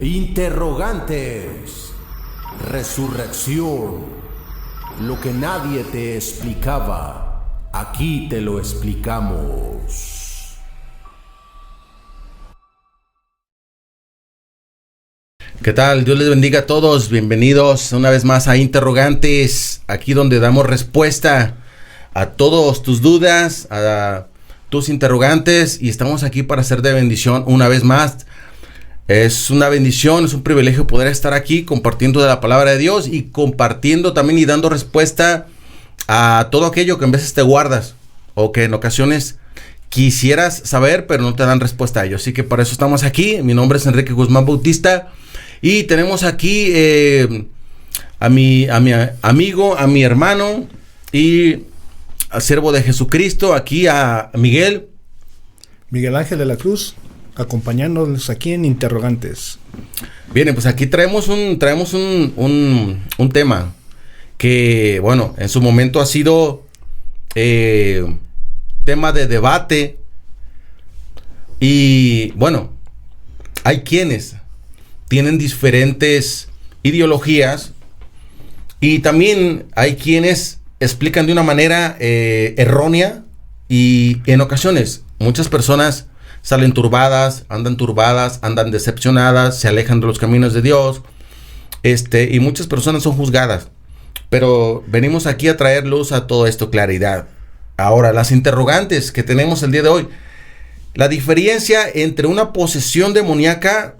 Interrogantes. Resurrección. Lo que nadie te explicaba, aquí te lo explicamos. ¿Qué tal? Dios les bendiga a todos. Bienvenidos una vez más a Interrogantes, aquí donde damos respuesta a todas tus dudas, a tus interrogantes, y estamos aquí para ser de bendición una vez más. Es una bendición, es un privilegio poder estar aquí compartiendo de la palabra de Dios y compartiendo también y dando respuesta a todo aquello que en veces te guardas o que en ocasiones quisieras saber pero no te dan respuesta a ello. Así que para eso estamos aquí. Mi nombre es Enrique Guzmán Bautista y tenemos aquí a mi amigo, a mi hermano y al siervo de Jesucristo, aquí a Miguel Ángel de la Cruz, acompañándonos aquí en Interrogantes. Bien, pues aquí traemos un tema que, bueno, en su momento ha sido tema de debate. Y bueno, hay quienes tienen diferentes ideologías y también hay quienes explican de una manera errónea, y en ocasiones muchas personas salen turbadas, andan decepcionadas, se alejan de los caminos de Dios, y muchas personas son juzgadas. Pero venimos aquí a traer luz a todo esto, claridad. Ahora, las interrogantes que tenemos el día de hoy. La diferencia entre una posesión demoníaca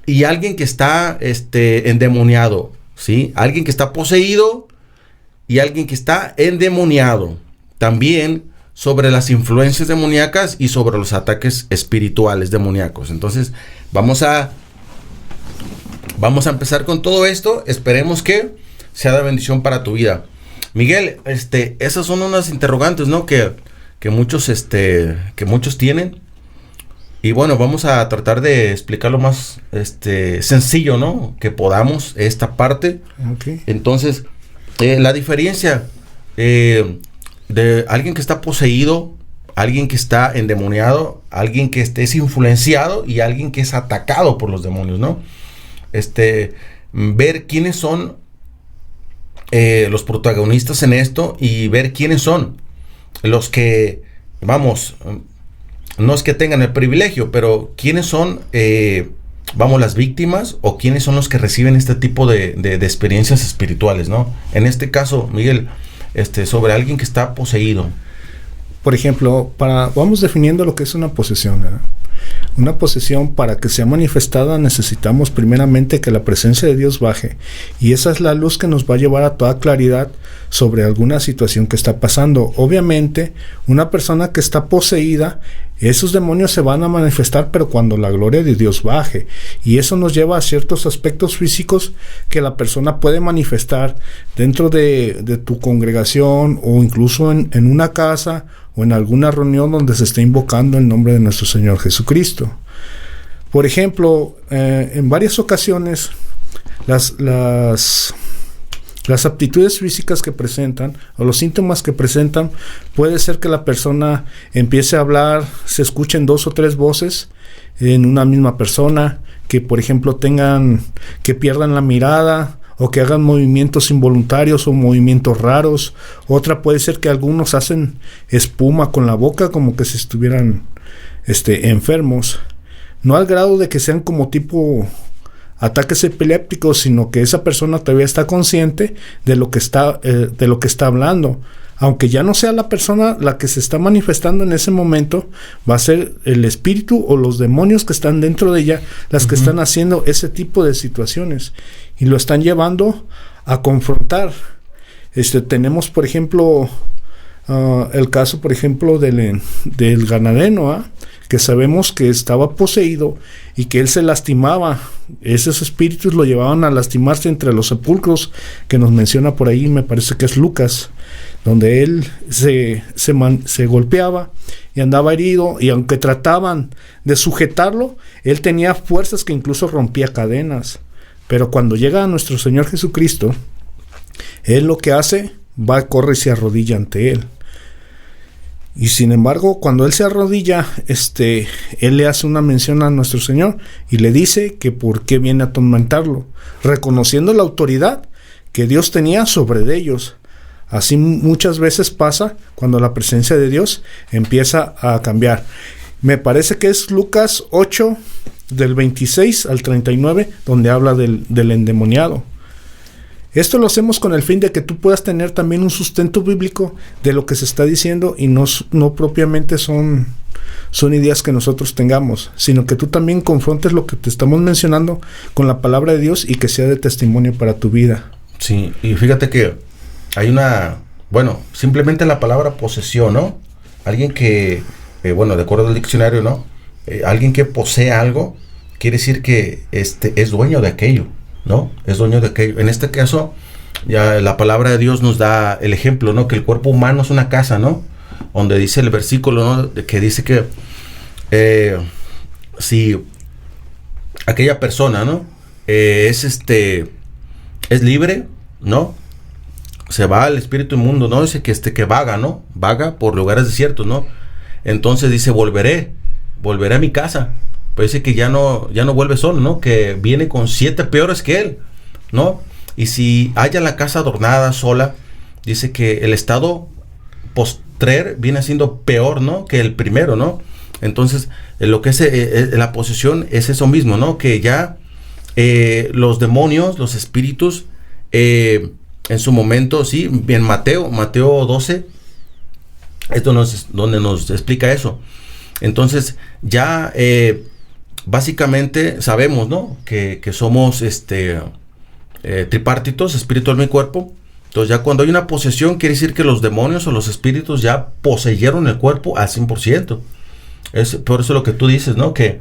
y alguien que está endemoniado, ¿sí? Alguien que está poseído y alguien que está endemoniado. También sobre las influencias demoníacas y sobre los ataques espirituales demoníacos. Entonces, vamos a empezar con todo esto. Esperemos que sea de bendición para tu vida. Miguel, esas son unas interrogantes, ¿no? Que muchos tienen. Y bueno, vamos a tratar de explicar lo más sencillo, ¿no? Que podamos esta parte. Okay. Entonces, la diferencia de alguien que está poseído, alguien que está endemoniado, alguien que es influenciado y alguien que es atacado por los demonios, ¿no? Ver quiénes son los protagonistas en esto y ver quiénes son los que, vamos, no es que tengan el privilegio, pero quiénes son, las víctimas, o quiénes son los que reciben este tipo de experiencias espirituales, ¿no? En este caso, Miguel, sobre alguien que está poseído. Por ejemplo, vamos definiendo lo que es una posesión, ¿verdad? Una posesión, para que sea manifestada, necesitamos primeramente que la presencia de Dios baje, y esa es la luz que nos va a llevar a toda claridad sobre alguna situación que está pasando. Obviamente, una persona que está poseída, esos demonios se van a manifestar, pero cuando la gloria de Dios baje, y eso nos lleva a ciertos aspectos físicos que la persona puede manifestar dentro de tu congregación, o incluso en una casa o en alguna reunión donde se esté invocando el nombre de nuestro Señor Jesucristo. Por ejemplo, en varias ocasiones las aptitudes físicas que presentan, o los síntomas que presentan, puede ser que la persona empiece a hablar, se escuchen 2 o 3 voces en una misma persona, que por ejemplo que pierdan la mirada, o que hagan movimientos involuntarios o movimientos raros. Otra puede ser que algunos hacen espuma con la boca, como que si estuvieran enfermos. No al grado de que sean como tipo ataques epilépticos, sino que esa persona todavía está consciente de lo que está hablando. Aunque ya no sea la persona la que se está manifestando en ese momento, va a ser el espíritu o los demonios que están dentro de ella las que están haciendo ese tipo de situaciones y lo están llevando a confrontar. Tenemos, por ejemplo, el caso, por ejemplo, del Gadareno, que sabemos que estaba poseído y que él se lastimaba. Esos espíritus lo llevaban a lastimarse entre los sepulcros, que nos menciona por ahí, me parece que es Lucas, donde él se golpeaba y andaba herido, y aunque trataban de sujetarlo, él tenía fuerzas que incluso rompía cadenas. Pero cuando llega a nuestro Señor Jesucristo, él lo que hace, corre y se arrodilla ante él. Y sin embargo, cuando él se arrodilla, él le hace una mención a nuestro Señor y le dice que por qué viene a atormentarlo, reconociendo la autoridad que Dios tenía sobre ellos. Así muchas veces pasa cuando la presencia de Dios empieza a cambiar. Me parece que es Lucas 8, del 26 al 39, donde habla del endemoniado. Esto lo hacemos con el fin de que tú puedas tener también un sustento bíblico de lo que se está diciendo y no propiamente son ideas que nosotros tengamos, sino que tú también confrontes lo que te estamos mencionando con la palabra de Dios y que sea de testimonio para tu vida. Sí, y fíjate que hay simplemente la palabra posesión, ¿no? Alguien que, de acuerdo al diccionario, ¿no? Alguien que posee algo, quiere decir que es dueño de aquello, ¿no? Es dueño de aquello. En este caso, ya la palabra de Dios nos da el ejemplo, ¿no? Que el cuerpo humano es una casa, ¿no? Donde dice el versículo, ¿no? Que dice que si aquella persona, ¿no? Es libre, ¿no? Se va al espíritu inmundo, ¿no? Dice que vaga, ¿no? Vaga por lugares desiertos, ¿no? Entonces dice, volveré a mi casa. Pues dice que ya no vuelve solo, ¿no? Que viene con 7 peores que él, ¿no? Y si haya la casa adornada, sola, dice que el estado postrer viene siendo peor, ¿no? Que el primero, ¿no? Entonces, lo que es la posesión es eso mismo, ¿no? Que ya los demonios, los espíritus, en su momento, sí, en Mateo 12, esto donde nos explica eso. Entonces, ya básicamente sabemos, ¿no? Que somos tripartitos, espíritu, alma y cuerpo. Entonces, ya cuando hay una posesión, quiere decir que los demonios o los espíritus ya poseyeron el cuerpo al 100%. Es por eso lo que tú dices, ¿no? Que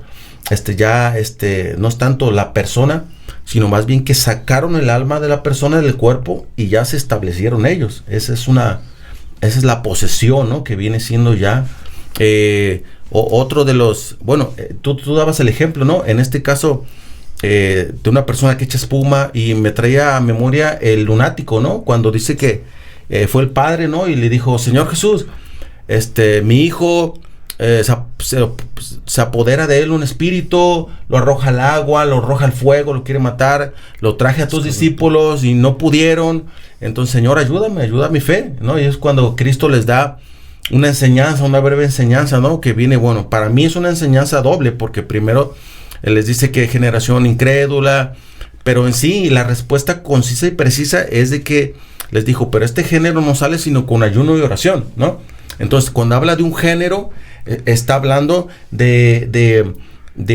no es tanto la persona, sino más bien que sacaron el alma de la persona del cuerpo y ya se establecieron ellos. Esa es la posesión, ¿no? Que viene siendo ya otro de los... tú dabas el ejemplo, ¿no? En este caso, de una persona que echa espuma, y me traía a memoria el lunático, ¿no? Cuando dice que fue el padre, ¿no? Y le dijo, Señor Jesús, mi hijo... se apodera de él un espíritu, lo arroja al agua, lo arroja al fuego, lo quiere matar, lo traje a tus discípulos y no pudieron. Entonces, Señor, ayúdame, ayuda a mi fe, ¿no? Y es cuando Cristo les da una enseñanza, una breve enseñanza, ¿no? Que viene, para mí es una enseñanza doble, porque primero Él les dice que generación incrédula, pero en sí la respuesta concisa y precisa es de que les dijo, pero este género no sale sino con ayuno y oración, ¿no? Entonces, cuando habla de un género, está hablando de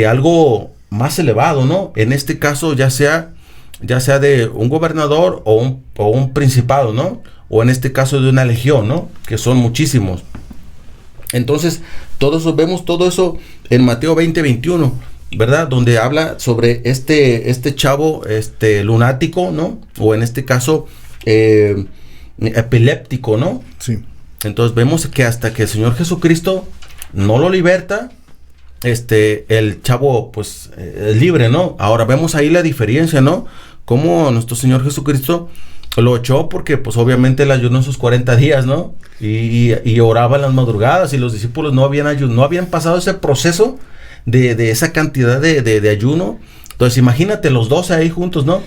algo más elevado, ¿no? En este caso, ya sea de un gobernador o un principado, ¿no? O en este caso de una legión, ¿no? Que son muchísimos. Entonces, vemos todo eso en Mateo 20-21, ¿verdad? Donde habla sobre este chavo, lunático, ¿no? O en este caso, epiléptico, ¿no? Sí. Entonces vemos que hasta que el Señor Jesucristo no lo liberta, el chavo pues es libre, ¿no? Ahora vemos ahí la diferencia, ¿no? Cómo nuestro Señor Jesucristo lo echó porque pues obviamente él ayunó esos 40 días, ¿no? Y oraba en las madrugadas, y los discípulos no habían pasado ese proceso de esa cantidad de ayuno. Entonces imagínate los 12 ahí juntos, ¿no?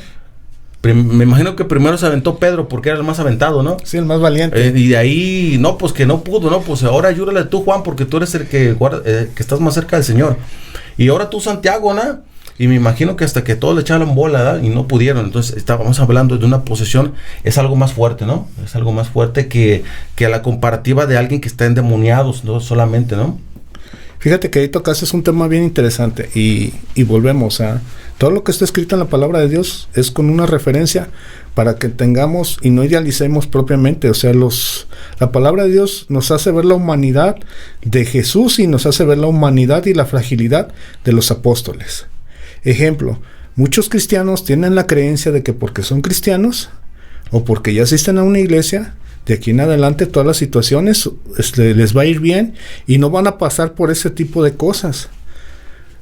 Me imagino que primero se aventó Pedro porque era el más aventado, ¿no? Sí, el más valiente. Y de ahí, no, pues que no pudo, ¿no? Pues ahora ayúdale tú, Juan, porque tú eres el que estás más cerca del Señor. Y ahora tú, Santiago, ¿no? Y me imagino que hasta que todos le echaron bola, ¿verdad? Y no pudieron. Entonces estábamos hablando de una posesión, es algo más fuerte, ¿no? Es algo más fuerte que la comparativa de alguien que está endemoniado, no solamente, ¿no? Fíjate que ahí tocaste un tema bien interesante y volvemos a... Todo lo que está escrito en la palabra de Dios es con una referencia para que tengamos y no idealicemos propiamente. O sea, la palabra de Dios nos hace ver la humanidad de Jesús y nos hace ver la humanidad y la fragilidad de los apóstoles. Ejemplo, muchos cristianos tienen la creencia de que porque son cristianos o porque ya asisten a una iglesia, de aquí en adelante todas las situaciones les va a ir bien y no van a pasar por ese tipo de cosas.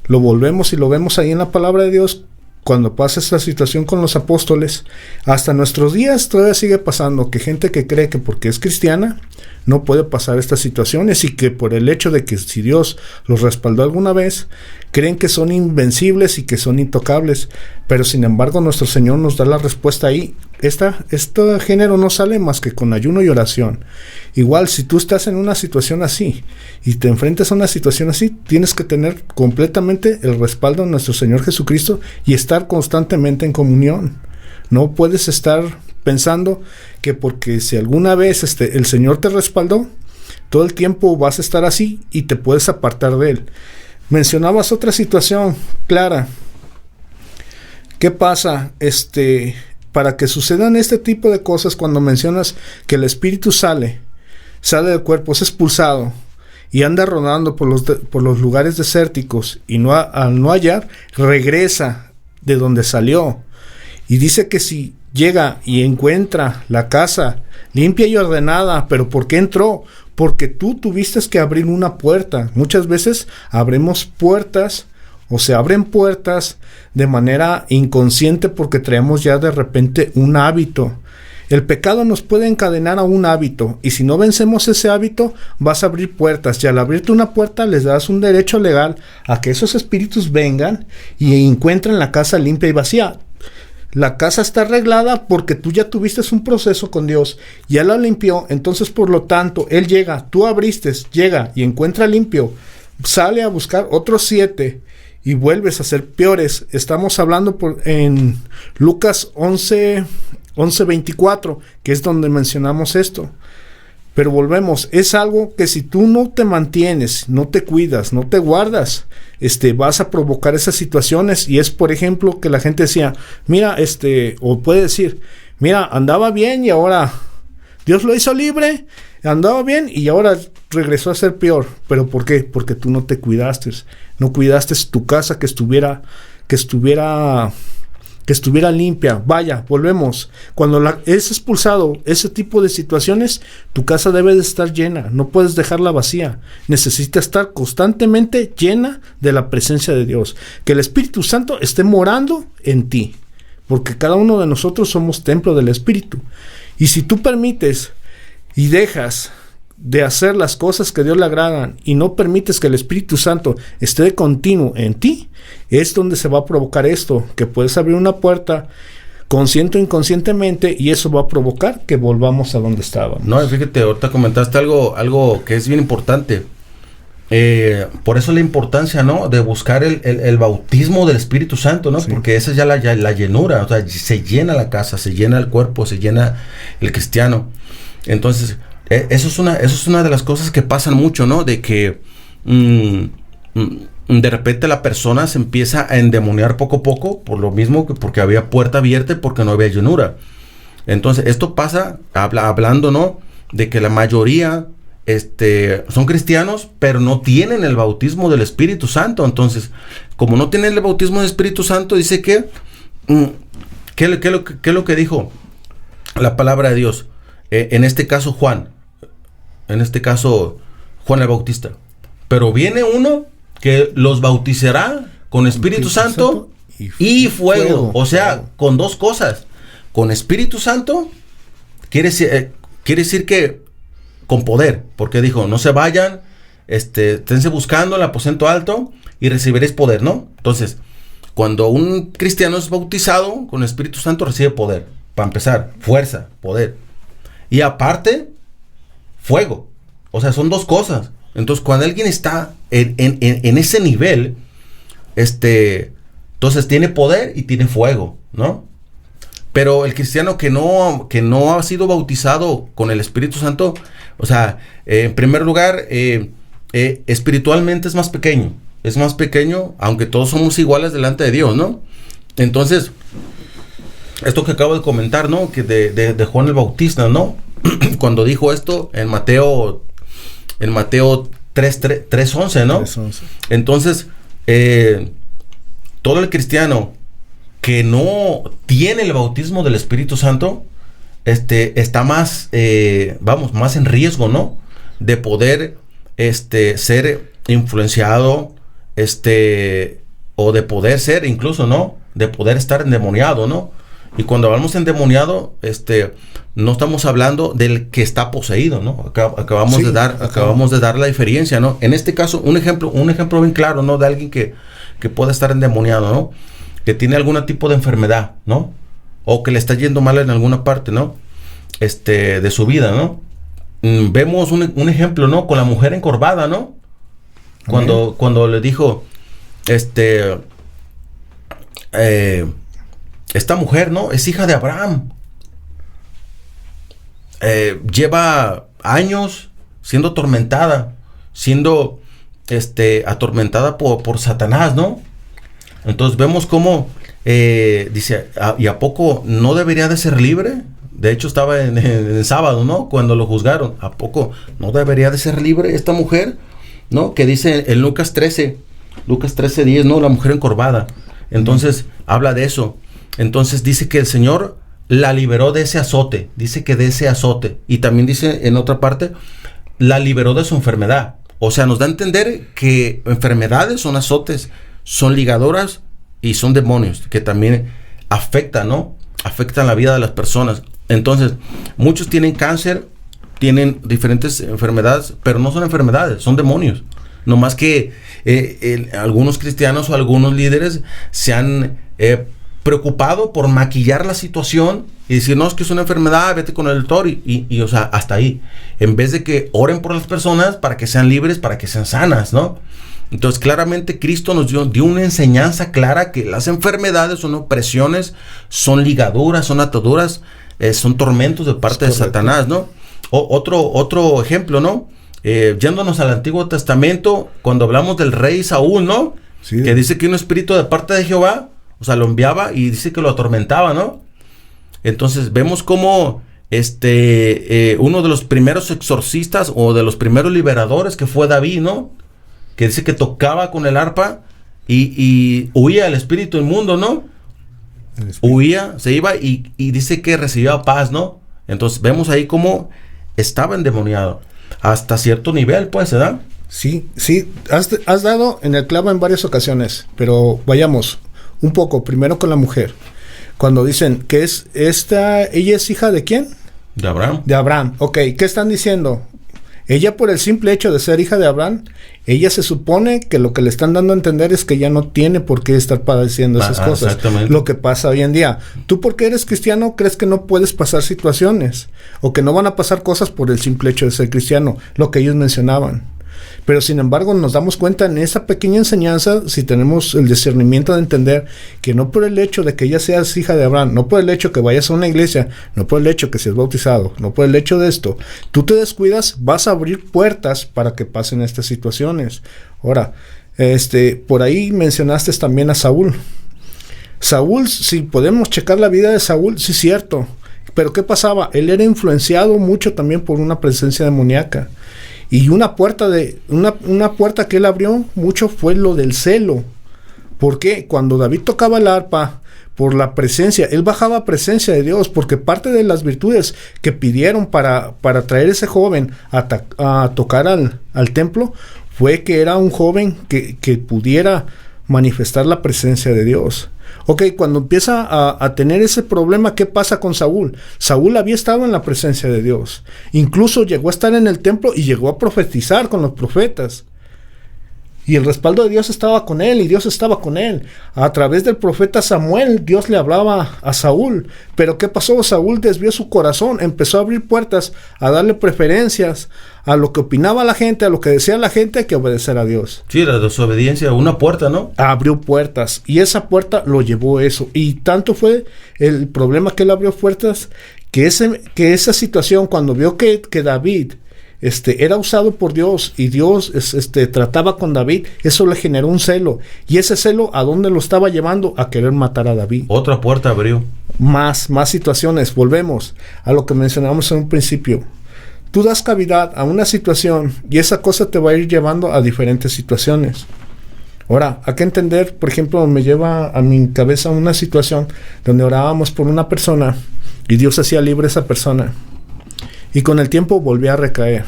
Lo volvemos y lo vemos ahí en la palabra de Dios. Cuando pasa esta situación con los apóstoles, hasta nuestros días todavía sigue pasando que gente que cree que porque es cristiana no puede pasar estas situaciones, y que por el hecho de que si Dios los respaldó alguna vez, creen que son invencibles y que son intocables, pero sin embargo nuestro Señor nos da la respuesta ahí. Este género no sale más que con ayuno y oración. Igual, si tú estás en una situación así y te enfrentas a una situación así, tienes que tener completamente el respaldo de nuestro Señor Jesucristo y estar constantemente en comunión. No puedes estar pensando que porque si alguna vez el Señor te respaldó, todo el tiempo vas a estar así y te puedes apartar de Él. Mencionabas otra situación, Clara. ¿Qué pasa? Para que sucedan este tipo de cosas, cuando mencionas que el espíritu sale del cuerpo, es expulsado y anda rodando por los lugares desérticos, y al no hallar, regresa de donde salió. Y dice que si llega y encuentra la casa limpia y ordenada, ¿pero por qué entró? Porque tú tuviste que abrir una puerta. Muchas veces abrimos puertas, o se abren puertas de manera inconsciente, porque traemos ya de repente un hábito. El pecado nos puede encadenar a un hábito, y si no vencemos ese hábito, vas a abrir puertas, y al abrirte una puerta les das un derecho legal a que esos espíritus vengan y encuentren la casa limpia y vacía. La casa está arreglada porque tú ya tuviste un proceso con Dios, ya la limpió, entonces por lo tanto, Él llega, tú abriste, llega y encuentra limpio, sale a buscar otros 7 y vuelves a ser peores. Estamos hablando en Lucas 11:24, que es donde mencionamos esto. Pero volvemos, es algo que si tú no te mantienes, no te cuidas, no te guardas, vas a provocar esas situaciones. Y es, por ejemplo, que la gente decía, mira, o puede decir, mira, andaba bien y ahora Dios lo hizo libre, andaba bien y ahora regresó a ser peor. ¿Pero por qué? Porque tú no te cuidaste, no cuidaste tu casa, que estuviera limpia. Vaya, volvemos. Cuando es expulsado ese tipo de situaciones, tu casa debe de estar llena. No puedes dejarla vacía. Necesita estar constantemente llena de la presencia de Dios. Que el Espíritu Santo esté morando en ti. Porque cada uno de nosotros somos templo del Espíritu. Y si tú permites y dejas de hacer las cosas que a Dios le agradan y no permites que el Espíritu Santo esté de continuo en ti, es donde se va a provocar esto, que puedes abrir una puerta consciente o inconscientemente, y eso va a provocar que volvamos a donde estábamos. No, fíjate, ahorita comentaste algo que es bien importante. Por eso la importancia, ¿no?, de buscar el bautismo del Espíritu Santo, ¿no? Sí. Porque esa es ya la llenura, o sea, se llena la casa, se llena el cuerpo, se llena el cristiano. Entonces, eso es una de las cosas que pasan mucho, ¿no? De que de repente la persona se empieza a endemoniar poco a poco, por lo mismo que porque había puerta abierta y porque no había llenura. Entonces, esto pasa hablando, ¿no?, de que la mayoría son cristianos, pero no tienen el bautismo del Espíritu Santo. Entonces, como no tienen el bautismo del Espíritu Santo, dice que ¿qué es lo que dijo la palabra de Dios? En este caso Juan el Bautista. Pero viene uno que los bautizará con Espíritu Santo y fuego. O sea, con dos cosas. Con Espíritu Santo quiere decir que con poder, porque dijo, no se vayan, esténse buscando el aposento alto y recibiréis poder, ¿no? Entonces, cuando un cristiano es bautizado con Espíritu Santo, recibe poder. Para empezar, fuerza, poder. Y aparte, fuego. O sea, son dos cosas. Entonces, cuando alguien está en ese nivel, entonces tiene poder y tiene fuego, ¿no? Pero el cristiano que no ha sido bautizado con el Espíritu Santo, o sea, en primer lugar, espiritualmente es más pequeño. Es más pequeño, aunque todos somos iguales delante de Dios, ¿no? Entonces, esto que acabo de comentar, ¿no?, que de Juan el Bautista, ¿no? Cuando dijo esto en Mateo 3:11, ¿no? 3:11. Entonces, todo el cristiano que no tiene el bautismo del Espíritu Santo, está más, más en riesgo, ¿no?, de poder, ser influenciado, o de poder ser incluso, ¿no?, de poder estar endemoniado, ¿no? Y cuando hablamos endemoniado, no estamos hablando del que está poseído, ¿no? Acabamos de dar la diferencia, ¿no? En este caso, un ejemplo bien claro, ¿no? De alguien que puede estar endemoniado, ¿no? Que tiene algún tipo de enfermedad, ¿no? O que le está yendo mal en alguna parte, ¿no? De su vida, ¿no? Vemos un ejemplo, ¿no? Con la mujer encorvada, ¿no? Cuando le dijo, esta mujer, ¿no? Es hija de Abraham. Lleva años siendo atormentada, atormentada por Satanás, ¿no? Entonces vemos cómo dice, ¿y a poco no debería de ser libre? De hecho estaba en el sábado, ¿no? Cuando lo juzgaron. ¿A poco no debería de ser libre esta mujer? ¿No? Que dice en Lucas 13:10, ¿no? La mujer encorvada. Entonces habla de eso. Entonces dice que el Señor la liberó de ese azote. Dice que de ese azote. Y también dice en otra parte, la liberó de su enfermedad. O sea, nos da a entender que enfermedades son azotes, son ligadoras y son demonios que también afectan, ¿no? Afectan la vida de las personas. Entonces, muchos tienen cáncer, tienen diferentes enfermedades, pero no son enfermedades, son demonios. No más que algunos cristianos o algunos líderes se han preocupado por maquillar la situación y decir, no, es que es una enfermedad, vete con el doctor y o sea, hasta ahí. En vez de que oren por las personas para que sean libres, para que sean sanas, ¿no? Entonces, claramente Cristo nos dio una enseñanza clara que las enfermedades son opresiones, son ligaduras, son ataduras, son tormentos de parte de Satanás, ¿no? Otro ejemplo, ¿no? Yéndonos al Antiguo Testamento, cuando hablamos del rey Saúl, ¿no? Sí. Que dice que un espíritu de parte de Jehová, o sea, lo enviaba y dice que lo atormentaba, ¿no? Entonces vemos cómo uno de los primeros exorcistas o de los primeros liberadores que fue David, ¿no? Que dice que tocaba con el arpa y huía el espíritu inmundo, ¿no? Huía, se iba y dice que recibía paz, ¿no? Entonces vemos ahí cómo estaba endemoniado. Hasta cierto nivel, pues, ¿verdad? Sí, has dado en el clavo en varias ocasiones, pero vayamos un poco, primero con la mujer. Cuando dicen que ella es hija ¿de quién? De Abraham. De Abraham, ok. ¿Qué están diciendo? Ella, por el simple hecho de ser hija de Abraham, ella se supone que lo que le están dando a entender es que ella no tiene por qué estar padeciendo esas cosas. Exactamente. Lo que pasa hoy en día. Tú, porque eres cristiano, crees que no puedes pasar situaciones o que no van a pasar cosas por el simple hecho de ser cristiano, lo que ellos mencionaban. Pero sin embargo nos damos cuenta en esa pequeña enseñanza, si tenemos el discernimiento de entender que no por el hecho de que ella sea hija de Abraham, no por el hecho que vayas a una iglesia, no por el hecho que seas bautizado, no por el hecho de esto, tú te descuidas, vas a abrir puertas para que pasen estas situaciones. Ahora, por ahí mencionaste también a Saúl. Saúl, si podemos checar la vida de Saúl, sí es cierto, pero ¿qué pasaba? Él era influenciado mucho también por una presencia demoníaca. Y una puerta que él abrió mucho fue lo del celo. Porque cuando David tocaba el arpa, por la presencia, él bajaba presencia de Dios, porque parte de las virtudes que pidieron para traer ese joven a tocar al templo, fue que era un joven que pudiera manifestar la presencia de Dios. Ok, cuando empieza a tener ese problema, ¿qué pasa con Saúl? Saúl había estado en la presencia de Dios. Incluso llegó a estar en el templo y llegó a profetizar con los profetas. Y el respaldo de Dios estaba con él y Dios estaba con él. A través del profeta Samuel, Dios le hablaba a Saúl. Pero ¿qué pasó? Saúl desvió su corazón, empezó a abrir puertas, a darle preferencias a lo que opinaba la gente, a lo que decía la gente, hay que obedecer a Dios. Sí, la desobediencia, una puerta, ¿no? Abrió puertas y esa puerta lo llevó eso. Y tanto fue el problema que él abrió puertas, que esa situación, cuando vio que David era usado por Dios y Dios trataba con David, eso le generó un celo. Y ese celo, ¿a dónde lo estaba llevando? A querer matar a David. Otra puerta abrió. Más situaciones. Volvemos a lo que mencionamos en un principio. Tú das cavidad a una situación y esa cosa te va a ir llevando a diferentes situaciones. Ahora, hay que entender, por ejemplo, me lleva a mi cabeza una situación donde orábamos por una persona y Dios hacía libre a esa persona. Y con el tiempo volvía a recaer.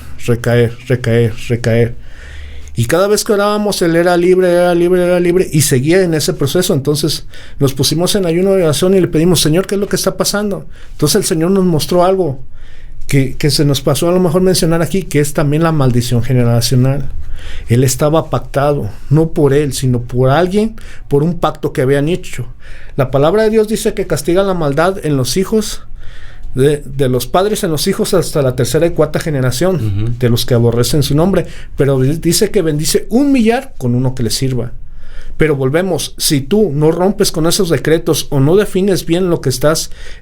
Y cada vez que orábamos, él era libre, y seguía en ese proceso. Entonces nos pusimos en ayuno de oración y le pedimos, Señor, ¿qué es lo que está pasando? Entonces el Señor nos mostró algo que se nos pasó a lo mejor mencionar aquí, que es también la maldición generacional. Él estaba pactado, no por él, sino por alguien, por un pacto que habían hecho. La palabra de Dios dice que castiga la maldad en los hijos, de los padres en los hijos hasta la tercera y cuarta generación, de los que aborrecen su nombre, pero dice que bendice 1 millar con uno que le sirva. Pero volvemos, si tú no rompes con esos decretos o no defines bien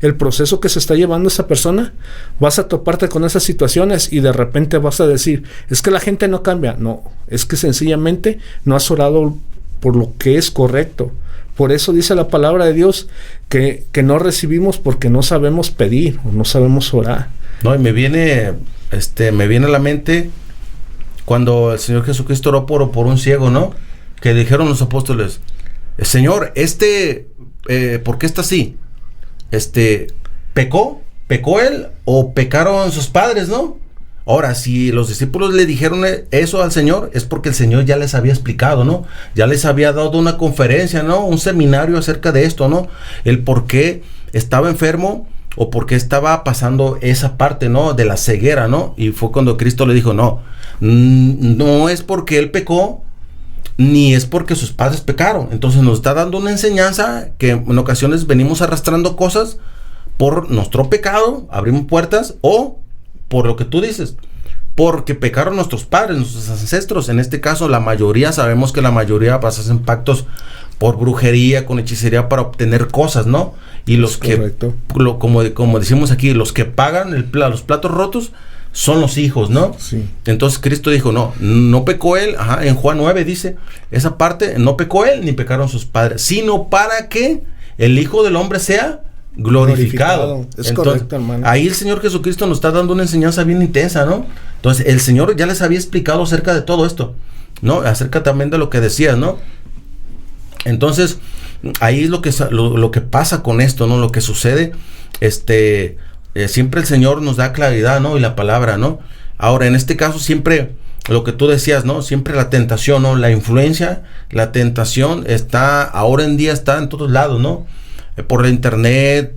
el proceso que se está llevando esa persona, vas a toparte con esas situaciones y de repente vas a decir, es que la gente no cambia. No, es que sencillamente no has orado por lo que es correcto. Por eso dice la palabra de Dios que no recibimos porque no sabemos pedir o no sabemos orar. No, y me viene a la mente cuando el Señor Jesucristo oró por un ciego, ¿no? Que dijeron los apóstoles, Señor, ¿por qué está así? ¿Pecó él o pecaron sus padres, no? Ahora, si los discípulos le dijeron eso al Señor, es porque el Señor ya les había explicado, ¿no? Ya les había dado una conferencia, ¿no? Un seminario acerca de esto, ¿no? El por qué estaba enfermo o por qué estaba pasando esa parte, ¿no? De la ceguera, ¿no? Y fue cuando Cristo le dijo, no es porque él pecó, ni es porque sus padres pecaron. Entonces nos está dando una enseñanza que en ocasiones venimos arrastrando cosas por nuestro pecado, abrimos puertas, o por lo que tú dices, porque pecaron nuestros padres, nuestros ancestros. En este caso sabemos que la mayoría pasan pactos por brujería, con hechicería para obtener cosas, ¿no? Y los como decimos aquí, los que pagan los platos rotos son los hijos, ¿no? Sí. Entonces Cristo dijo, no pecó él, en Juan 9 dice, esa parte, no pecó él, ni pecaron sus padres, sino para que el Hijo del Hombre sea glorificado. Es entonces, correcto, hermano. Ahí el Señor Jesucristo nos está dando una enseñanza bien intensa, ¿no? Entonces, el Señor ya les había explicado acerca de todo esto, ¿no? Acerca también de lo que decías, ¿no? Entonces, ahí es lo que pasa con esto, ¿no? Lo que sucede, siempre el Señor nos da claridad, ¿no? Y la palabra, ¿no? Ahora, en este caso, siempre lo que tú decías, ¿no? Siempre la tentación, ¿no? La influencia, la tentación ahora en día está en todos lados, ¿no? Por la internet,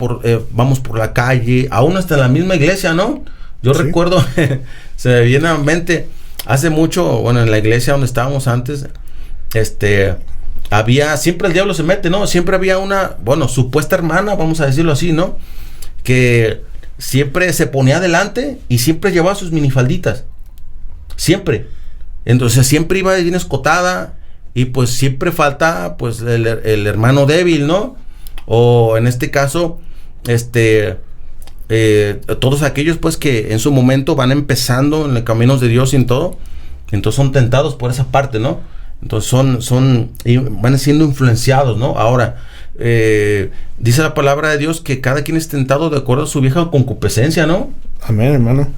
vamos por la calle, aún hasta en la misma iglesia, ¿no? Yo recuerdo, se me viene a la mente, hace mucho, bueno, en la iglesia donde estábamos antes, siempre el diablo se mete, ¿no? Siempre había una, supuesta hermana, vamos a decirlo así, ¿no? Que siempre se ponía adelante y siempre llevaba sus minifalditas. Siempre. Entonces siempre iba bien escotada y pues siempre falta pues el hermano débil, ¿no? O en este caso, todos aquellos pues que en su momento van empezando en los caminos de Dios y en todo, entonces son tentados por esa parte, ¿no? Entonces van siendo influenciados, ¿no? Ahora, dice la palabra de Dios que cada quien es tentado de acuerdo a su vieja concupiscencia, ¿no? Amén, hermano.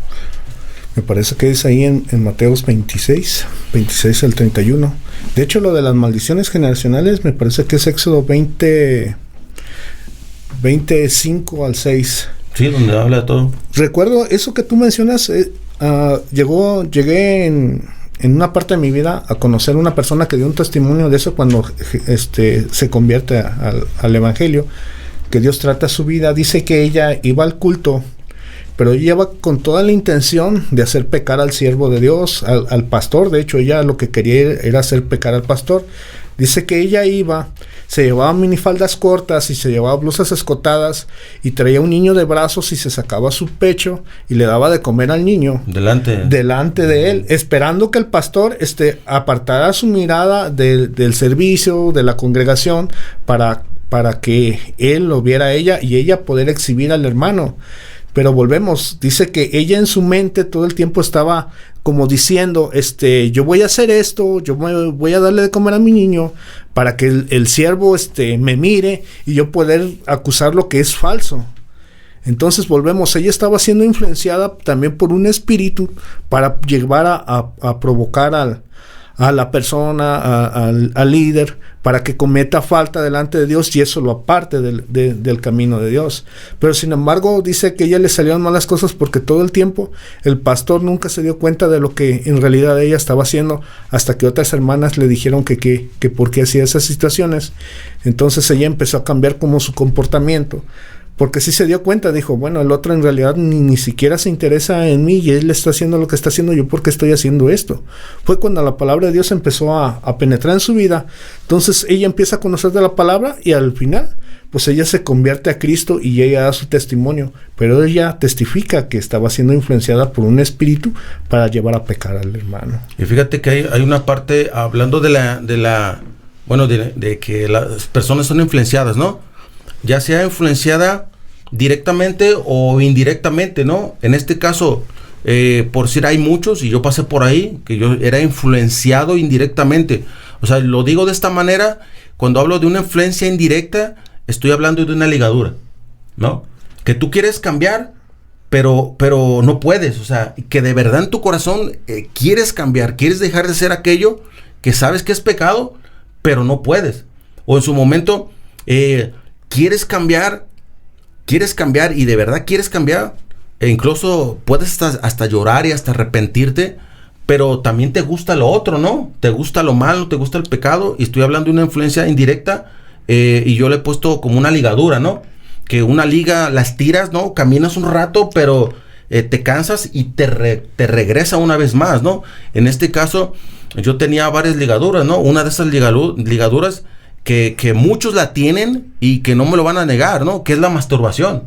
Me parece que es ahí en Mateos 26 al 31. De hecho, lo de las maldiciones generacionales me parece que es Éxodo 25 al 6. Sí, donde habla de todo. Recuerdo eso que tú mencionas. Llegué en una parte de mi vida a conocer una persona que dio un testimonio de eso cuando se convierte al evangelio, que Dios trata su vida. Dice que ella iba al culto, pero ella iba con toda la intención de hacer pecar al siervo de Dios, al pastor. De hecho, ella lo que quería era hacer pecar al pastor. Dice que ella se llevaba minifaldas cortas y se llevaba blusas escotadas y traía un niño de brazos y se sacaba su pecho y le daba de comer al niño delante de él, esperando que el pastor apartara su mirada del servicio, de la congregación, para que él lo viera a ella y ella poder exhibir al hermano. Pero volvemos, dice que ella en su mente todo el tiempo estaba como diciendo, yo voy a hacer esto, yo voy a darle de comer a mi niño para que el siervo me mire y yo poder acusar lo que es falso. Entonces volvemos, ella estaba siendo influenciada también por un espíritu para llevar a provocar a la persona, al líder, para que cometa falta delante de Dios y eso lo aparte del camino de Dios. Pero sin embargo dice que a ella le salieron malas cosas porque todo el tiempo el pastor nunca se dio cuenta de lo que en realidad ella estaba haciendo, hasta que otras hermanas le dijeron que por qué hacía esas situaciones. Entonces ella empezó a cambiar como su comportamiento, porque sí se dio cuenta, dijo, bueno, el otro en realidad ni siquiera se interesa en mí y él está haciendo lo que está haciendo, yo por qué estoy haciendo esto. Fue cuando la palabra de Dios empezó a penetrar en su vida. Entonces ella empieza a conocer de la palabra y al final, pues ella se convierte a Cristo y ella da su testimonio, pero ella testifica que estaba siendo influenciada por un espíritu para llevar a pecar al hermano. Y fíjate que hay una parte hablando de que las personas son influenciadas, ¿no? Ya sea influenciada directamente o indirectamente, ¿no? En este caso, por decir, hay muchos, y yo pasé por ahí, que yo era influenciado indirectamente. O sea, lo digo de esta manera, cuando hablo de una influencia indirecta, estoy hablando de una ligadura, ¿no? Que tú quieres cambiar, pero no puedes. O sea, que de verdad en tu corazón quieres cambiar, quieres dejar de ser aquello que sabes que es pecado, pero no puedes. O en su momento, quieres cambiar y de verdad quieres cambiar, e incluso puedes hasta llorar y hasta arrepentirte, pero también te gusta lo otro, ¿no? Te gusta lo malo, te gusta el pecado, y estoy hablando de una influencia indirecta, y yo le he puesto como una ligadura, ¿no? Que una liga la estiras, ¿no? Caminas un rato, pero te cansas y te regresa una vez más, ¿no? En este caso, yo tenía varias ligaduras, ¿no? Una de esas ligaduras que muchos la tienen y que no me lo van a negar, ¿no? Que es la masturbación.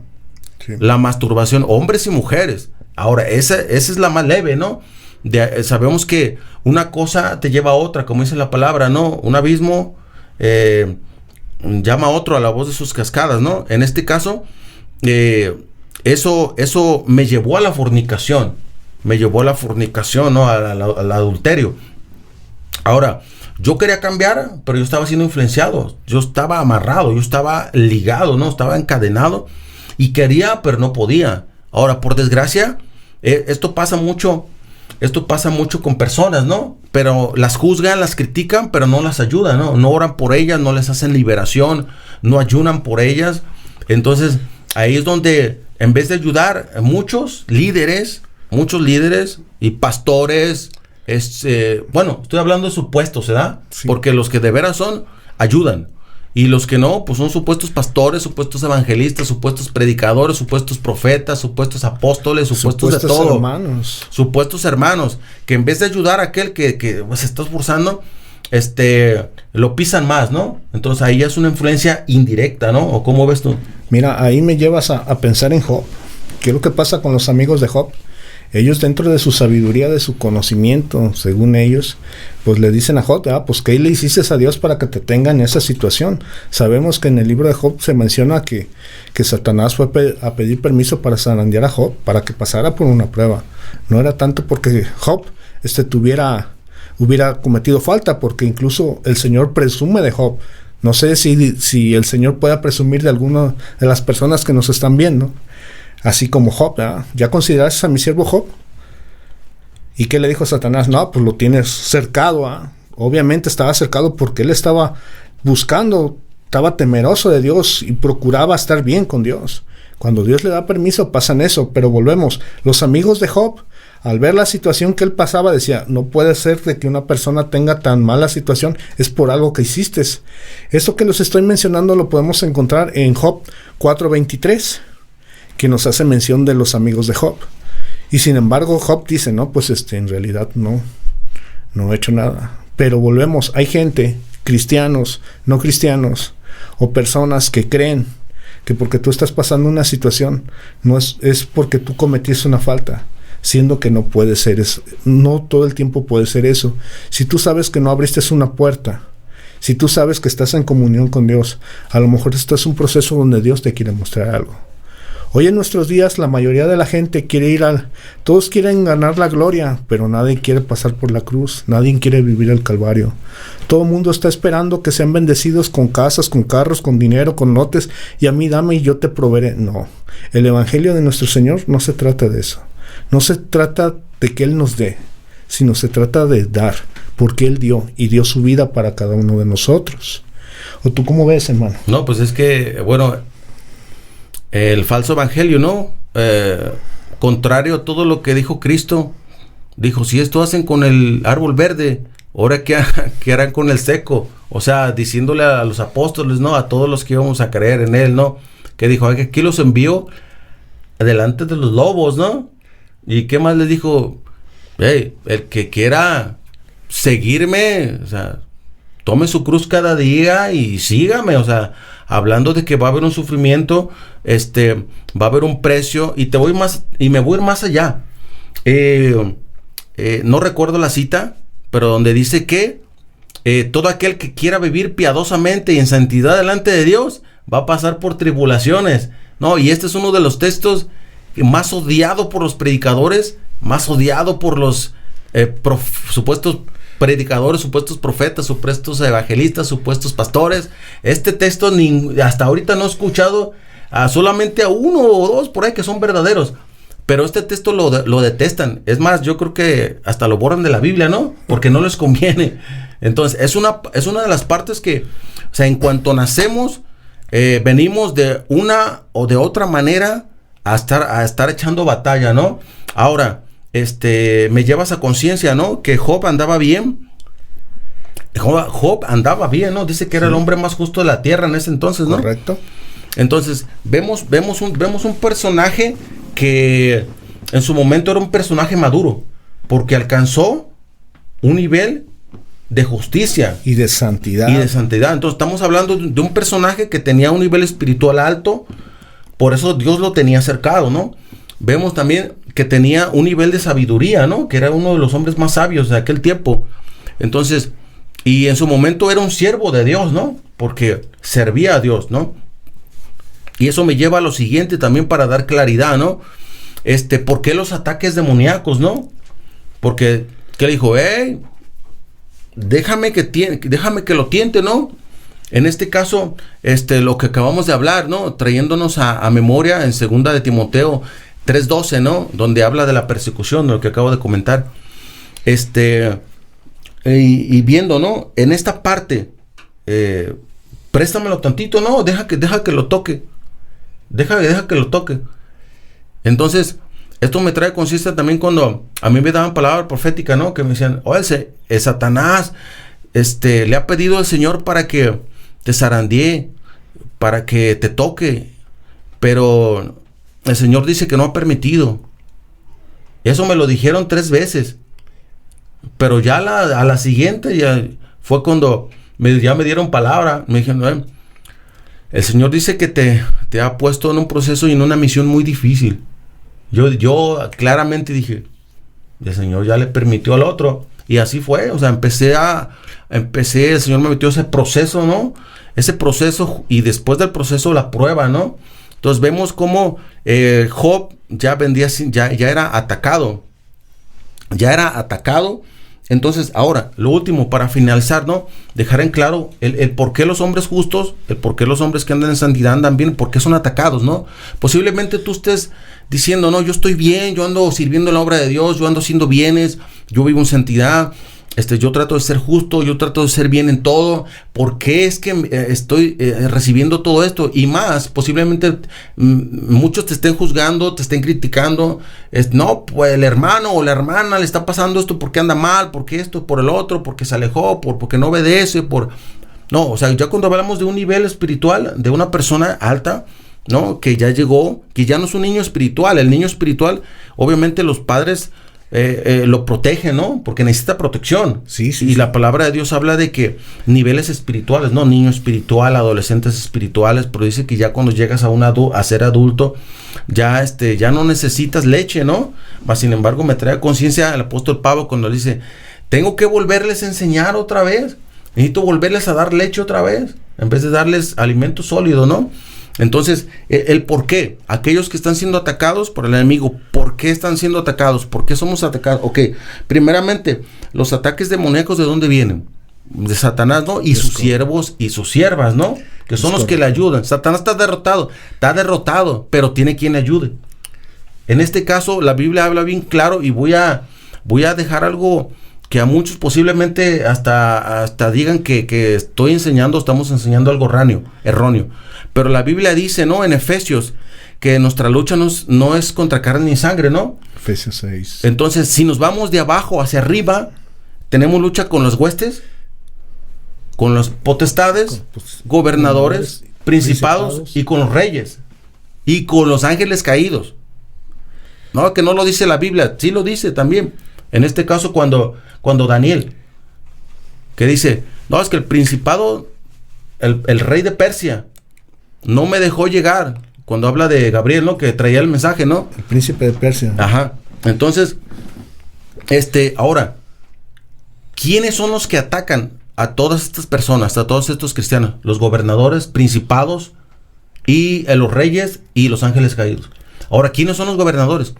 Sí. La masturbación, hombres y mujeres. Ahora, esa es la más leve, ¿no? Sabemos que una cosa te lleva a otra, como dice la palabra, ¿no? Un abismo llama a otro a la voz de sus cascadas, ¿no? En este caso, eso me llevó a la fornicación. ¿No? Al adulterio. Ahora, yo quería cambiar, pero yo estaba siendo influenciado. Yo estaba amarrado, yo estaba ligado, ¿no? Estaba encadenado y quería, pero no podía. Ahora, por desgracia, esto pasa mucho con personas, ¿no? Pero las juzgan, las critican, pero no las ayudan, ¿no? No oran por ellas, no les hacen liberación, no ayunan por ellas. Entonces, ahí es donde, en vez de ayudar, muchos líderes y pastores, estoy hablando de supuestos, ¿verdad? Sí. Porque los que de veras son, ayudan. Y los que no, pues son supuestos pastores, supuestos evangelistas, supuestos predicadores, supuestos profetas, supuestos apóstoles, supuestos de todo. Supuestos hermanos, que en vez de ayudar a aquel que se está esforzando, lo pisan más, ¿no? Entonces ahí es una influencia indirecta, ¿no? ¿O cómo ves tú? Mira, ahí me llevas a pensar en Job. ¿Qué es lo que pasa con los amigos de Job? Ellos, dentro de su sabiduría, de su conocimiento, según ellos, pues le dicen a Job, pues ¿qué le hiciste a Dios para que te tenga en esa situación? Sabemos que en el libro de Job se menciona que Satanás fue a pedir permiso para zarandear a Job, para que pasara por una prueba. No era tanto porque Job hubiera cometido falta, porque incluso el Señor presume de Job. No sé si el Señor pueda presumir de alguna de las personas que nos están viendo. Así como Job, ¿verdad? ¿Ya consideraste a mi siervo Job? ¿Y qué le dijo Satanás? No, pues lo tienes cercado, ¿eh? Obviamente estaba cercado porque él estaba buscando, estaba temeroso de Dios y procuraba estar bien con Dios. Cuando Dios le da permiso pasan eso, pero volvemos. Los amigos de Job, al ver la situación que él pasaba, decía, no puede ser de que una persona tenga tan mala situación, es por algo que hiciste. Esto que les estoy mencionando lo podemos encontrar en Job 4:23. Que nos hace mención de los amigos de Job. Y sin embargo Job dice, no, pues en realidad no he hecho nada. Pero volvemos, hay gente, cristianos, no cristianos, o personas que creen que porque tú estás pasando una situación, no es porque tú cometiste una falta, siendo que no puede ser eso. No todo el tiempo puede ser eso. Si tú sabes que no abriste una puerta, si tú sabes que estás en comunión con Dios, a lo mejor esto es un proceso donde Dios te quiere mostrar algo. Hoy en nuestros días la mayoría de la gente quiere todos quieren ganar la gloria, pero nadie quiere pasar por la cruz, nadie quiere vivir el Calvario. Todo el mundo está esperando que sean bendecidos con casas, con carros, con dinero, con lotes, y a mí dame y yo te proveeré. No, el evangelio de nuestro Señor no se trata de eso. No se trata de que Él nos dé, sino se trata de dar, porque Él dio y dio su vida para cada uno de nosotros. ¿O tú cómo ves, hermano? No, pues es que, bueno, el falso evangelio, ¿no? Contrario a todo lo que dijo Cristo, dijo, si esto hacen con el árbol verde, ahora ¿qué harán con el seco? O sea, diciéndole a los apóstoles, ¿no? A todos los que íbamos a creer en Él, ¿no? Que dijo, aquí los envío delante de los lobos, ¿no? ¿Y qué más les dijo? Hey, el que quiera seguirme, o sea, tome su cruz cada día y sígame, o sea, hablando de que va a haber un sufrimiento, va a haber un precio, y me voy a ir más allá. No recuerdo la cita, pero donde dice que todo aquel que quiera vivir piadosamente y en santidad delante de Dios va a pasar por tribulaciones, ¿no? Y este es uno de los textos más odiado por los predicadores, más odiado por los supuestos predicadores, supuestos profetas, supuestos evangelistas, supuestos pastores. Este texto hasta ahorita no he escuchado solamente a uno o dos por ahí que son verdaderos, pero este texto lo detestan. Es más, yo creo que hasta lo borran de la Biblia, ¿no? Porque no les conviene. Entonces, es una de las partes que, o sea, en cuanto nacemos, venimos de una o de otra manera a estar echando batalla, ¿no? Ahora, me llevas a conciencia, ¿no? Que Job andaba bien. Job andaba bien, ¿no? Dice que era el hombre más justo de la tierra en ese entonces, ¿no? Correcto. Entonces, vemos un personaje que en su momento era un personaje maduro, porque alcanzó un nivel de justicia y de santidad. Entonces, estamos hablando de un personaje que tenía un nivel espiritual alto, por eso Dios lo tenía cercado, ¿no? Vemos también que tenía un nivel de sabiduría, ¿no? Que era uno de los hombres más sabios de aquel tiempo. Entonces, y en su momento era un siervo de Dios, ¿no? Porque servía a Dios, ¿no? Y eso me lleva a lo siguiente también para dar claridad, ¿no? ¿Por qué los ataques demoníacos, no? Porque, ¿qué le dijo? Déjame que lo tiente, ¿no? En este caso, lo que acabamos de hablar, ¿no? Trayéndonos a memoria en 2 de Timoteo 3:12, ¿no? Donde habla de la persecución, lo que acabo de comentar. Y viendo, ¿no? En esta parte, préstamelo tantito, ¿no? Deja que lo toque. Deja que lo toque. Entonces, esto me trae conciencia también cuando a mí me daban palabra profética, ¿no? Que me decían, oye, Satanás, le ha pedido al Señor para que te zarandee, para que te toque, pero el Señor dice que no ha permitido. Eso me lo dijeron 3 veces, pero ya a la siguiente ya fue cuando ya me dieron palabra. Me dijeron, el Señor dice que te ha puesto en un proceso y en una misión muy difícil. Yo claramente dije, el Señor ya le permitió al otro. Y así fue, o sea, el Señor me metió ese proceso, ¿no? Ese proceso, y después del proceso la prueba, ¿no? Entonces vemos cómo Job ya era atacado. Ya era atacado. Entonces, ahora, lo último, para finalizar, ¿no? Dejar en claro el por qué los hombres justos, el por qué los hombres que andan en santidad andan bien, por qué son atacados, ¿no? Posiblemente tú estés diciendo, no, yo estoy bien, yo ando sirviendo en la obra de Dios, yo ando haciendo bienes, yo vivo en santidad, yo trato de ser justo, yo trato de ser bien en todo. ¿Por qué es que estoy recibiendo todo esto? Y más, posiblemente muchos te estén juzgando, te estén criticando. No, pues el hermano o la hermana le está pasando esto porque anda mal, porque esto, por el otro, porque se alejó, porque no obedece, No, o sea, ya cuando hablamos de un nivel espiritual, de una persona alta, ¿no? Que ya llegó, que ya no es un niño espiritual. El niño espiritual, obviamente los padres lo protegen, ¿no? Porque necesita protección. Sí. La palabra de Dios habla de que niveles espirituales, ¿no? Niño espiritual, adolescentes espirituales, pero dice que ya cuando llegas a ser adulto, ya no necesitas leche, ¿no? Mas, sin embargo, me trae conciencia el apóstol Pablo cuando dice, tengo que volverles a enseñar otra vez. Necesito volverles a dar leche otra vez, en vez de darles alimento sólido, ¿no? Entonces, el por qué, aquellos que están siendo atacados por el enemigo, ¿por qué están siendo atacados? ¿Por qué somos atacados? Ok, primeramente, los ataques demoníacos, ¿de dónde vienen? De Satanás, ¿no? Y sus siervos y sus siervas, ¿no? Que son los que le ayudan. Satanás está derrotado, pero tiene quien le ayude. En este caso, la Biblia habla bien claro, y voy a voy a dejar algo que a muchos posiblemente hasta digan que estamos enseñando algo erróneo. Pero la Biblia dice, ¿no? En Efesios, que nuestra lucha no es contra carne ni sangre, ¿no? Efesios 6. Entonces, si nos vamos de abajo hacia arriba, tenemos lucha con los huestes, con los potestades, gobernadores, principados y con los reyes y con los ángeles caídos. No, que no lo dice la Biblia, sí lo dice también. En este caso, cuando Daniel, que dice, no, es que el principado, el rey de Persia, no me dejó llegar. Cuando habla de Gabriel, ¿no? Que traía el mensaje, ¿no? El príncipe de Persia. Ajá. Entonces, ahora, ¿quiénes son los que atacan a todas estas personas, a todos estos cristianos? Los gobernadores, principados y los reyes y los ángeles caídos. Ahora, ¿quiénes son los gobernadores?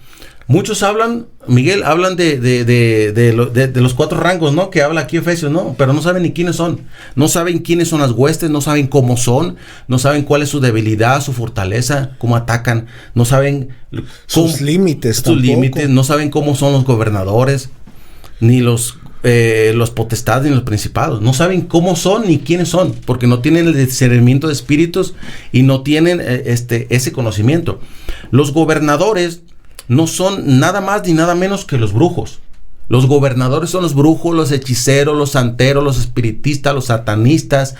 Muchos hablan, Miguel, de los 4 rangos, ¿no? Que habla aquí Efesios, ¿no? Pero no saben ni quiénes son. No saben quiénes son las huestes, no saben cómo son, no saben cuál es su debilidad, su fortaleza, cómo atacan, no saben sus límites, no saben cómo son los gobernadores, ni los potestades, ni los principados. No saben cómo son ni quiénes son, porque no tienen el discernimiento de espíritus y no tienen ese conocimiento. Los gobernadores no son nada más ni nada menos que los brujos. Los gobernadores son los brujos, los hechiceros, los santeros, los espiritistas, los satanistas,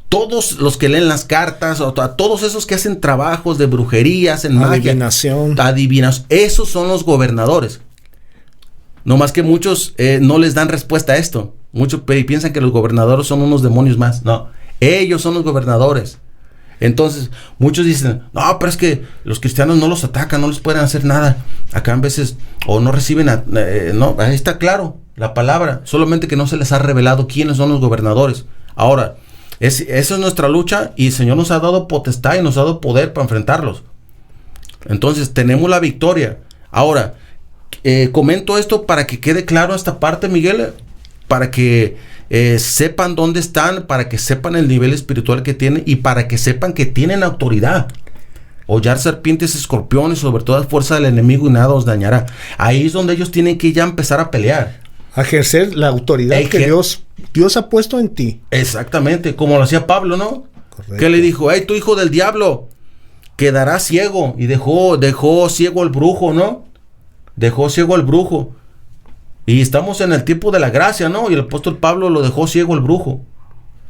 todos los que leen las cartas, todos esos que hacen trabajos de brujerías, en magia, adivinación, esos son los gobernadores. No más que muchos no les dan respuesta a esto. Muchos piensan que los gobernadores son unos demonios más. No, ellos son los gobernadores. Entonces, muchos dicen, no, pero es que los cristianos no los atacan, no les pueden hacer nada. Acá en veces, o no reciben, no, ahí está claro la palabra, solamente que no se les ha revelado quiénes son los gobernadores. Ahora, esa es nuestra lucha y el Señor nos ha dado potestad y nos ha dado poder para enfrentarlos. Entonces, tenemos la victoria. Ahora, comento esto para que quede claro esta parte, Miguel, para que sepan dónde están, para que sepan el nivel espiritual que tienen y para que sepan que tienen autoridad. Hollar serpientes, escorpiones, sobre toda fuerza del enemigo y nada os dañará. Ahí es donde ellos tienen que ya empezar a pelear. A ejercer la autoridad que Dios ha puesto en ti. Exactamente, como lo hacía Pablo, ¿no? Correcto. Que le dijo, hey, tu hijo del diablo, quedará ciego. Y dejó ciego al brujo, ¿no? Dejó ciego al brujo. Y estamos en el tiempo de la gracia, ¿no? Y el apóstol Pablo lo dejó ciego al brujo.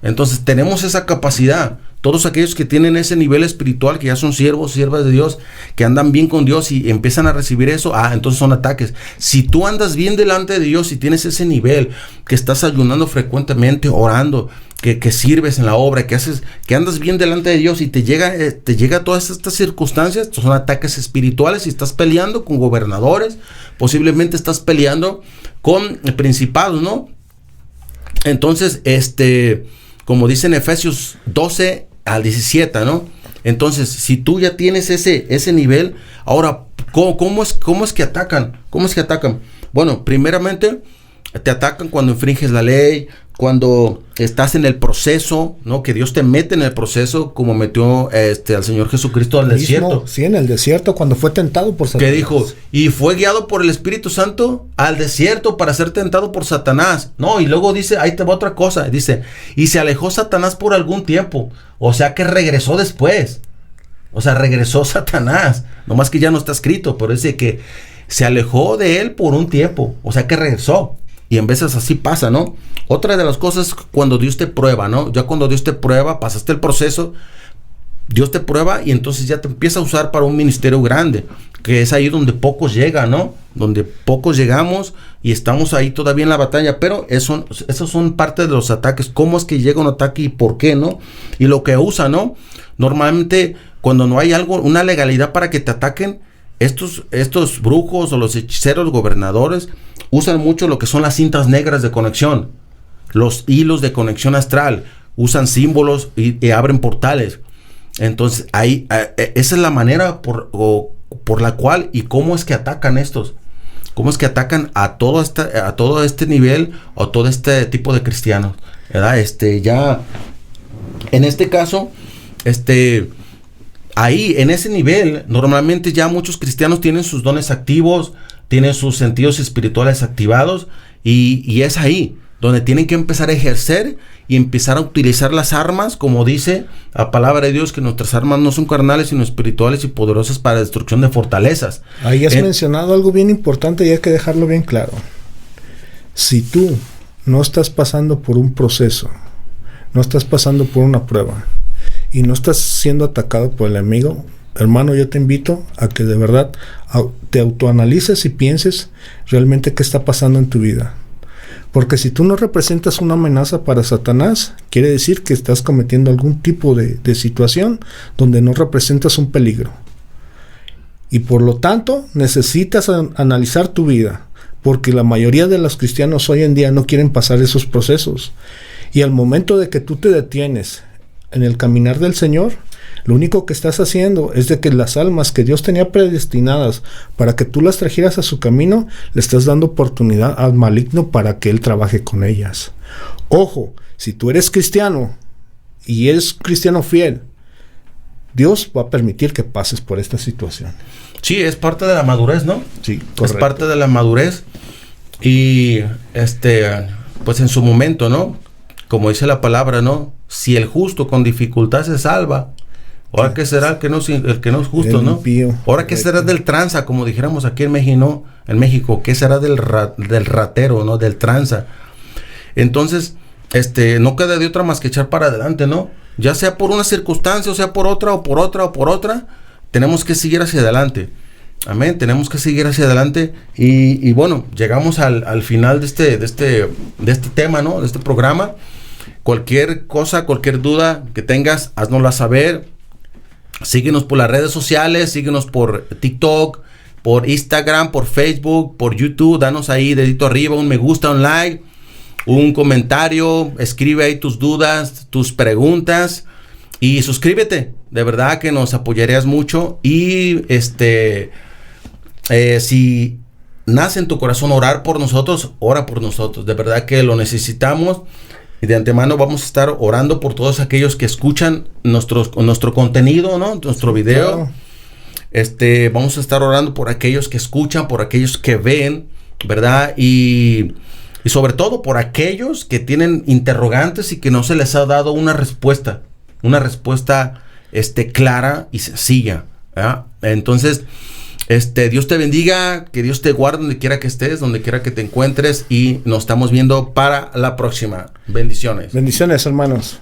Entonces tenemos esa capacidad. Todos aquellos que tienen ese nivel espiritual, que ya son siervos, siervas de Dios, que andan bien con Dios y empiezan a recibir eso, entonces son ataques. Si tú andas bien delante de Dios y tienes ese nivel, que estás ayunando frecuentemente, orando, que sirves en la obra, que andas bien delante de Dios y te llega todas estas circunstancias, son ataques espirituales y estás peleando con gobernadores, posiblemente estás peleando con principados, ¿no? Entonces, como dice en Efesios 12 al 17, ¿no? Entonces, si tú ya tienes ese nivel, ahora, ¿cómo es que atacan? ¿Cómo es que atacan? Bueno, primeramente, te atacan cuando infringes la ley, cuando estás en el proceso, ¿no? Que Dios te mete en el proceso, como metió al Señor Jesucristo al desierto. Sí, en el desierto, cuando fue tentado por Satanás. Que dijo, y fue guiado por el Espíritu Santo al desierto para ser tentado por Satanás. No, y luego dice, ahí te va otra cosa, dice, y se alejó Satanás por algún tiempo. O sea que regresó después. O sea, regresó Satanás. Nomás que ya no está escrito, pero dice que se alejó de él por un tiempo. O sea que regresó. Y en veces así pasa, ¿no? Otra de las cosas cuando Dios te prueba, ¿no? Ya cuando Dios te prueba, pasaste el proceso, Dios te prueba y entonces ya te empieza a usar para un ministerio grande, que es ahí donde pocos llegan, ¿no? Donde pocos llegamos y estamos ahí todavía en la batalla, pero esos son parte de los ataques. ¿Cómo es que llega un ataque y por qué, no? Y lo que usa, ¿no? Normalmente cuando no hay una legalidad para que te ataquen, estos brujos o los hechiceros, los gobernadores, usan mucho lo que son las cintas negras de conexión, los hilos de conexión astral, usan símbolos y abren portales. Entonces, esa es la manera por la cual y cómo es que atacan estos. Cómo es que atacan a todo este nivel o todo este tipo de cristianos, ¿verdad? Ya, en este caso, ahí, en ese nivel, normalmente ya muchos cristianos tienen sus dones activos, tienen sus sentidos espirituales activados y es ahí donde tienen que empezar a ejercer y empezar a utilizar las armas, como dice la palabra de Dios, que nuestras armas no son carnales, sino espirituales y poderosas para destrucción de fortalezas. Ahí has mencionado algo bien importante y hay que dejarlo bien claro. Si tú no estás pasando por un proceso, no estás pasando por una prueba y no estás siendo atacado por el enemigo, hermano, yo te invito a que de verdad te autoanalices y pienses realmente qué está pasando en tu vida. Porque si tú no representas una amenaza para Satanás, quiere decir que estás cometiendo algún tipo de situación donde no representas un peligro. Y por lo tanto, necesitas analizar tu vida, porque la mayoría de los cristianos hoy en día no quieren pasar esos procesos. Y al momento de que tú te detienes en el caminar del Señor, lo único que estás haciendo es de que las almas que Dios tenía predestinadas para que tú las trajeras a su camino, le estás dando oportunidad al maligno para que él trabaje con ellas. Ojo, si tú eres cristiano y eres cristiano fiel, Dios va a permitir que pases por esta situación. Sí, es parte de la madurez, ¿no? Sí, correcto. Es parte de la madurez y pues en su momento, ¿no? Como dice la palabra, ¿no? Si el justo con dificultad se salva, ahora qué será el que no es justo, ¿no? Impío. Ahora qué será del tranza, como dijéramos aquí en México, ¿no? En México, qué será del ratero, ¿no? Del tranza. Entonces, no queda de otra más que echar para adelante, ¿no? Ya sea por una circunstancia, o sea por otra, tenemos que seguir hacia adelante. Amén, tenemos que seguir hacia adelante y bueno, llegamos al final de este tema, ¿no? De este programa. Cualquier cosa, cualquier duda que tengas, haznosla saber. Síguenos por las redes sociales, síguenos por TikTok, por Instagram, por Facebook, por YouTube. Danos ahí dedito arriba, un me gusta, un like, un comentario. Escribe ahí tus dudas, tus preguntas y suscríbete. De verdad que nos apoyarías mucho. Y si nace en tu corazón orar por nosotros, ora por nosotros. De verdad que lo necesitamos. Y de antemano vamos a estar orando por todos aquellos que escuchan nuestro contenido, ¿no? Nuestro video. Claro. Vamos a estar orando por aquellos que escuchan, por aquellos que ven, ¿verdad? Y sobre todo por aquellos que tienen interrogantes y que no se les ha dado una respuesta clara y sencilla, ¿verdad? Entonces, Dios te bendiga, que Dios te guarde donde quiera que estés, donde quiera que te encuentres y nos estamos viendo para la próxima. Bendiciones. Bendiciones, hermanos.